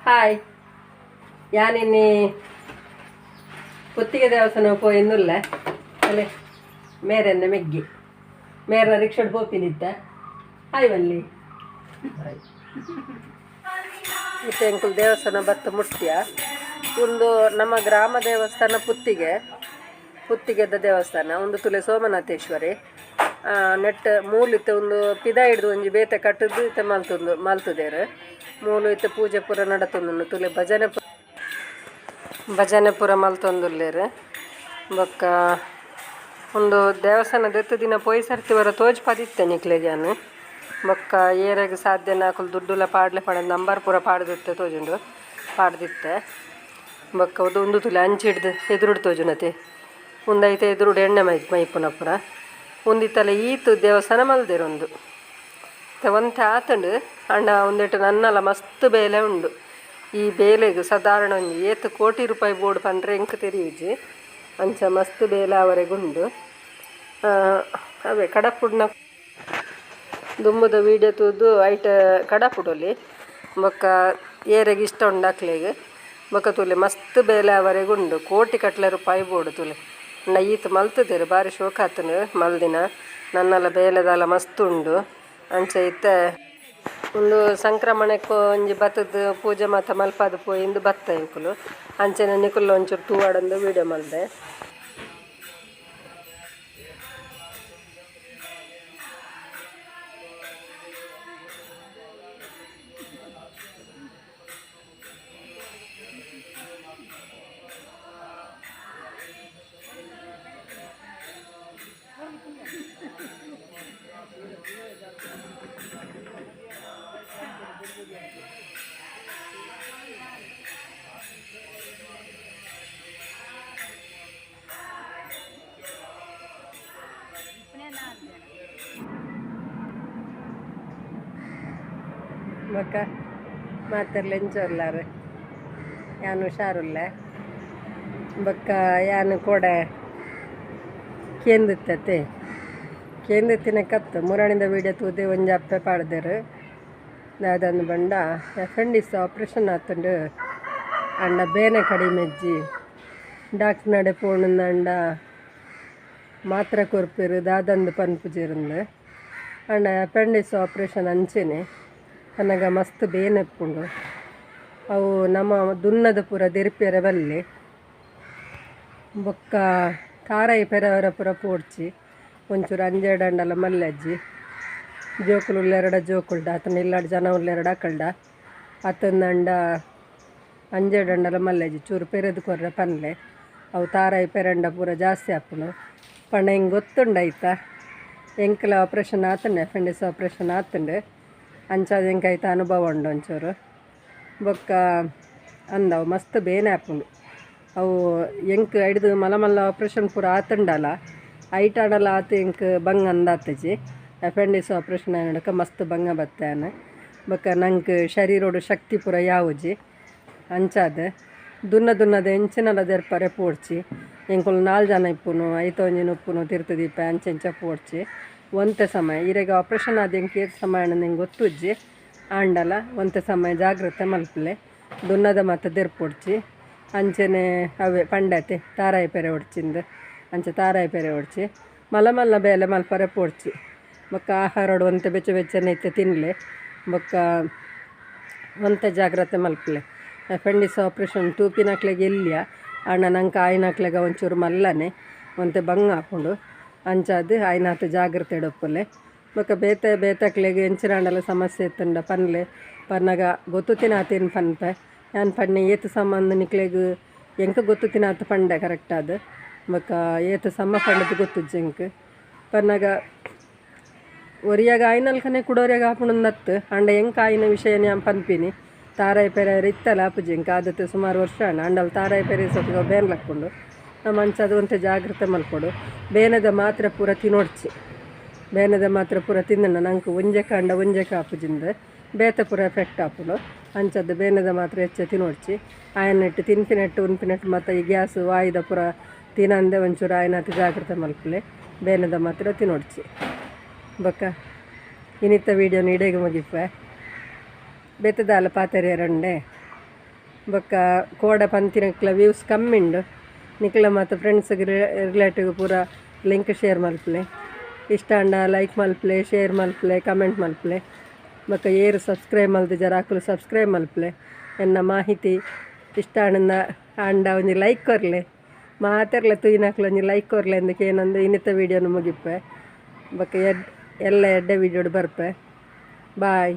Hi ಯಾನಿನ್ನಿ Puttige ದೇವಸ್ಥಾನ ಪೋಯಿಂದುಲ್ಲ ಅಲ್ಲೇ ಮೇರನ್ನ ಮೆಗ್ಗಿ ಮೇರನ ರಿಕ್ಷಡ್ ಪೋಪಿನಿದ್ದ hi ವಲ್ಲಿ ಮತ್ತೆ ಅಂಕುಲ್ ದೇವಸ್ಥಾನ ಬತ್ತ ಮುಟ್ಟ್ಯ ಒಂದು ನಮ್ಮ ಗ್ರಾಮ ದೇವಸ್ಥಾನ ಪುತ್ತಿಗೆದ ದೇವಸ್ಥಾನ ಒಂದು ತುಲೆ ಸೋಮನಾಥೇಶ್ವರಿ ನೆಟ್ ಮೂಲಿತ್ತು ಒಂದು ಪಿದ ಹಿಡ್ದು ಒಂಜಿ ಬೇತೆ ಕಟ್ಟದ್ದು ಇತ್ತೆ ಮಲ್ತುದೇರು ಮೂಲು ಇತ್ತೆ ಪೂಜೆ ಪೂರ ನಡತೊಂದು ತುಲೆ ಭಜನೆ ಪೂರ ಮಲ್ತೊಂದುಲ್ಲೇರು ಬೊಕ್ಕ ಒಂದು ದೇವಸ್ಥಾನದ ಎತ್ತು ದಿನ ಪೋಯಿ ಸರ್ತಿ ವರ ತೋಜ್ ಪದಿತ್ತೆ ನಿಕ್ಲೆಗ್ಯಾನು ಬೊಕ್ಕ ಏರೆಗೆ ಸಾಧ್ಯ ನಾಕುಲು ದುಡ್ಡುಲ ಪಾಡ್ಲೆ ಪಡೋದು ನಂಬರ್ ಪೂರ ಪಾಡ್ದಿತ್ತೆ ತೋಜುಂಡು ಪಾಡ್ದಿತ್ತೆ ಬೊಕ್ಕ ಒಂದು ತುಲೆ ಅಂಚಿಡ್ದು ಎದುರುಡು ತೋಜುನತೆ ಒಂದೈತೆ ಎದುರುಡು ಎಣ್ಣೆ ಮೈಪುನ ಪೂರ ಒಂದಿತ್ತಲ್ಲ ಈತು ದೇವಸ್ಥಾನ ಮಲ್ದಿರೊಂದು ಒಂತೆ ಆತಂಡು ಅಣ್ಣ ಒಂದೆಟ್ಟು ನನ್ನಲ್ಲ ಮಸ್ತ್ ಬೇಲೆ ಉಂಡು ಈ ಬೇಲೆಗೆ ಸಾಧಾರಣ ಒಂದು ಏತು ಕೋಟಿ ರೂಪಾಯಿ ಬೋರ್ಡ್ ಪಂಡ್ರೆ ಎಂಕ್ ತೆರಿಯುಜಿ ಅಂಚ ಮಸ್ತ್ ಬೇಲೆ ಅವರೆಗುಂಡು ಅವೇ ಕಡಪುಡ್ನ ದುಂಬುದ ವೀಡಿಯೋ ತೂದು ಐಟ ಕಡಪುಡಲಿ ಬೊಕ್ಕ ಏರೆಗೆ ಇಷ್ಟ ಉಂಡಾಕ್ಲೆಗೆ ಬೊಕ್ಕ ತುಲೆ ಮಸ್ತ್ ಬೇಲೆ ಅವರೆಗುಂಡು ಕೋಟಿ ಕಟ್ಲೆ ರೂಪಾಯಿ ಬೋರ್ಡು ತುಲೆ ಅಣ್ಣ ಈತು ಮಲ್ತದೇರು ಭಾರಿ ಶೋಕ ಆತನು ಮಲ್ದಿನ ನನ್ನೆಲ್ಲ ಬೇಲೆದಲ್ಲ ಮಸ್ತ್ ಉಂಡು ಅಂಚ ಇತ್ತೆ ಒಂದು ಸಂಕ್ರಮಣಕ್ಕೆ ಒಂಜಿ ಬತ್ತದ ಪೂಜೆ ಮಾತ ಮಲ್ಪಾದ ಪೋಯಿಂದು ಬತ್ತ ಇಂಕುಲು ಅಂಚೆನ ನಿಕುಲ್ ಒಂಚೂರು ತೂವಾಡೊಂದು ವೀಡಿಯೋ ಮಲ್ದೆ ಬೊಕ್ಕ ಮಾತೆರ್ಲ ಎಂಚೊರ್ಲಾರು ಯಾನು ಹುಷಾರುಲ್ಲ ಬೊಕ್ಕ ಯಾನು ಕೋಡೆ ಕೇಂದಿತ್ತಿನ ಕತ್ತು ಮುರಾಣಿದ ವೀಡಿಯೋ ತೂದೆ ಒಂಜಿ ಅಪ್ಪೆ ಪಾಡ್ದೇರು ದಾದನ್ನು ಬಂಡ ಅಪೆಂಡಿಕ್ಸ್ ಆಪ್ರೇಷನ್ ಆತುಂಡು ಅಂಡ ಬೇನೆ ಕಡಿಮೆ ಇಜ್ಜಿ ಡಾಕ್ಟರ್ ನಡೆ ಪೋಣುಂದ ಅಂಡ ಮಾತ್ರೆ ಕೊರ್ಪಿರು ದಾದಂದು ಪನ್ಪುಜಿರುಂದು ಅಂಡ ಅಪೆಂಡಿಕ್ಸ್ ಆಪ್ರೇಷನ್ ಅಂಚೆನೆ ನನಗ ಮಸ್ತ್ ಬೇನೆಪ್ಪುಂಡು ಅವು ನಮ್ಮ ದುನ್ನದ ಪೂರ ದೆರ್ಪಿಯರ ಬಲ್ಲಿ ಬೊಕ್ಕ ಕಾರಾಯಿ ಪೆರವರ ಪೂರ ಪೋಡ್ಚಿ ಒಂಚೂರು ಅಂಜೆಡು ಅಂಡಲ ಮಲ್ಲಜ್ಜಿ ಜೋಕುಲು ಉಲ್ಲೆರಡ ಜೋಕುಲ್ಡ ಆತನ ಇಲ್ಲಾಡು ಜನ ಉಲ್ಲೆರಡ ಅಕಲ್ಡ ಆತಂದಂಡ ಅಂಜೆಡು ಅಂಡಲ ಮಲ್ಲಜ್ಜಿ ಚೂರು ಪೆರೆದು ಕೊರ್ರೆ ಪನ್ಲೆ ಅವು ತಾರಾಯಿ ಪೆರಂಡ ಪೂರ ಜಾಸ್ತಿ ಆಪುನು ಪಣ ಹಿಂಗೆ ಗೊತ್ತುಂಡಾಯ್ತಾ ಎಂಕಲ ಆಪ್ರೇಷನ್ ಆತಂಡೆ ಅಪೆಂಡಿಕ್ಸ್ ಆಪ್ರೇಷನ್ ಆತಂಡೆ ಅಂಚಾದ ಎಂಕಾಯ್ತ ಅನುಭವ ಉಂಡು ಒಂಚೂರು ಬೊಕ್ಕ ಅಂದವು ಮಸ್ತ್ ಬೇನೆ ಆಪುಂಡು ಅವು ಎಂಕ್ ಹಿಡ್ದು ಮಲ್ಲ ಆಪ್ರೇಷನ್ ಪೂರ ಆತಂಡಲ್ಲ ಐಟಾಡಲ್ಲ ಆತು ಎಂಕ್ ಬಂಗ ಅಂದಾತಜಿ ಅಪೆಂಡಿಕ್ಸ್ ಆಪ್ರೇಷನ್ ಆನಡಕ ಮಸ್ತ್ ಬಂಗ ಬತ್ತಾನ ಬೊಕ್ಕ ನಂಗೆ ಶರೀರೋಡು ಶಕ್ತಿ ಪೂರ ಯಾವುಜಿ ಅಂಚಾದ ದುನ್ನದ ಎಂಚಿನಲ್ಲ ದೆರ್ಪರೆ ಪೋಡ್ಚಿ ಎಂಕುಲು 4 ಜನ ಇಪ್ಪುನು ಐತೊಂಜಿನ ಉಪ್ಪುನು ತಿರ್ತದೀಪ ಅಂಚೆಂಚ ಪೋಡ್ಚಿ ಒಂತೆ ಸಮಯ ಇರೆಗೆ ಆಪ್ರೇಷನ್ ಆದ ಎಂಕ್ ಏತ್ ಸಮಯ ನಂಗೆ ಗೊತ್ತುಜ್ಜಿ ಆಂಡಲ ಒಂತೆ ಸಮಯ ಜಾಗ್ರತೆ ಮಲ್ಪಲೆ ದುನ್ನದ ಮತ್ತು ದೆರ್ಪೊಡ್ಚಿ ಅಂಚೆನೆ ಅವೇ ಪಂಡತೆ ತಾರಾಯಿ ಪೆರೆ ಹೊಡ್ಚಿಂದು ಅಂಚೆ ತಾರಾಯಿ ಪೆರೆ ಹೊಡ್ಚಿ ಮಲ್ಲ ಬೇಲೆ ಮಲ್ಪರೆ ಪೋಡ್ಚಿ ಬೊಕ್ಕ ಆಹಾರೋಡು ಒಂತೆ ಬೆಚ್ಚನೆ ಇತ್ತೆ ತಿನ್ನಲೆ ಬೊಕ್ಕ ಒಂತೆ ಜಾಗ್ರತೆ ಮಲ್ಪಲೆ ಅಪೆಂಡಿಕ್ಸ್ ಆಪ್ರೇಷನ್ ತೂಪಿನಕ್ಲೆಗೆ ಎಲ್ಲಿಯ ಅಣ್ಣ ನಂಗೆ ಆಯ್ನಕ್ಲೆಗ ಒಂಚೂರು ಮಲ್ಲನೆ ಒಂತೆ ಬಂಗ ಹಾಕೊಂಡು ಅಂಚಾದು ಆಯ್ನಾತು ಜಾಗ್ರತೆ ಇಡಪ್ಪಲೆ ಬೊಕ್ಕ ಬೇತಕ್ಲೆಗೆ ಎಂಚಿನಾಂಡಲ ಸಮಸ್ಯೆ ಇತ್ತಂಡ ಪನ್ಲೆ ಪನ್ನಗ ಗೊತ್ತು ತಿನ್ನಾತೇನು ಪನ್ಪೆ ಯಾನ್ ಪನ್ನೆ ಏತು ಸಂಬಂಧ ನಿಕ್ಲೆಗ್ ಎಂಕ ಗೊತ್ತು ತಿನ್ನಾತ ಪಂಡೆ ಕರೆಕ್ಟ್ ಅದು ಬೊಕ್ಕ ಏತು ಸಮ್ಮ ಪಂಡದು ಗೊತ್ತುಜ್ಜಿ ಎಂಕ್ ಪನ್ನಗ ಒರಿಯಾಗ ಆಯ್ನಲ್ಕನೆ ಕುಡೋರಿಯಾಗ ಹಾಪುಣಂದತ್ತು ಅಂಡ ಎಂಕ ಆಯ್ನ ವಿಷಯ ನಾನು ಪನ್ಪಿನಿ ತಾರಾಯಿ ಪೆರೆ ಇತ್ತಲ್ಲ ಅಪ್ಪುಜಿ ಎಂಕ ಆದತ್ತು ಸುಮಾರು ವರ್ಷ ಅಂಡಲ್ಲಿ ತಾರಾಯಿ ಪೆರೆ ಸೊತ್ತಿಗೆ ಬೇನ್ಲಕ್ಕೊಂಡು ನಮ್ಮ ಅಂಚದು ಒಂತೆ ಜಾಗ್ರತೆ ಮಲ್ಪೊಡು ಬೇನದ ಮಾತ್ರೆ ಪೂರ ತಿನ್ನೋಡ್ಚಿ ಬೇನದ ಮಾತ್ರೆ ಪೂರ ತಿಂದ ನಂಗೆ ಒಂಜೆಕ ಆಪುಜಿಂದ ಬೇತೆ ಪೂರ ಎಫೆಕ್ಟ್ ಆಪುನು ಅಂಚದ್ದು ಬೇನದ ಮಾತ್ರೆ ಹೆಚ್ಚೆ ತಿನ್ನೋಡ್ಚಿ ಆಯನೆಟ್ಟು ಉನ್ಪಿನೆಟ್ಟು ಮತ್ತು ಈ ಗ್ಯಾಸ್ ವಾಯ್ದ ಪೂರ ತಿನ್ನಂದೆ ಒಂಚೂರು ಆಯ್ನತ್ತು ಜಾಗ್ರತೆ ಮಲ್ಪಲೆ ಬೇನದ ಮಾತ್ರೆ ತಿನ್ನೋಡ್ಚಿ ಬೊಕ್ಕ ಇನ್ನಿತ್ತ ವೀಡಿಯೋ ನೀಡೇಗೆ ಮುಗಿಪೆ ಬೆತ್ತದಾಲ ಪಾತೆರೆ ರಂಡೆ ಬೊಕ್ಕ ಕೋಡ ಪಂತಿನಕ್ಲ ವ್ಯೂಸ್ ಕಮ್ಮಿ ಉಂಡು ನಿಕ್ಲ ಮತ್ತು ಫ್ರೆಂಡ್ಸ್ಗೆ ರಿಲೇಟಿವ್ ಪೂರ ಲಿಂಕ್ ಶೇರ್ ಮಲ್ಪಲೆ ಇಷ್ಟ ಅಂಡ ಲೈಕ್ ಮಲ್ಪಲೆ ಶೇರ್ ಮಲ್ಪಲೆ ಕಮೆಂಟ್ ಮಲ್ಪಲೆ ಬೊಕ್ಕ ಏರು ಸಬ್ಸ್ಕ್ರೈಬ್ ಮಲ್ದು ಜರ ಹಾಕಲು ಸಬ್ಸ್ಕ್ರೈಬ್ ಮಲ್ಪಲೆ ಎನ್ನ ಮಾಹಿತಿ ಇಷ್ಟ ಅಂಡ ಒಂಜಿ ಲೈಕ್ ಕೊರ್ಲೆ ಮಾತೆರ್ಲ ತೂಯಿನಾಕ್ಲು ಒಂಜಿ ಲೈಕ್ ಕೊರ್ಲೆ ಅಂದಕ್ಕೆ ಏನಂದು ಇನ್ನಿತ ವೀಡಿಯೋನು ಮುಗಿಪ್ಪೆ ಬೊಕ್ಕ ಎಲ್ಲ ಎಡ್ಡೆ ವೀಡಿಯೋಡು ಬರ್ಪೆ ಬಾಯ್.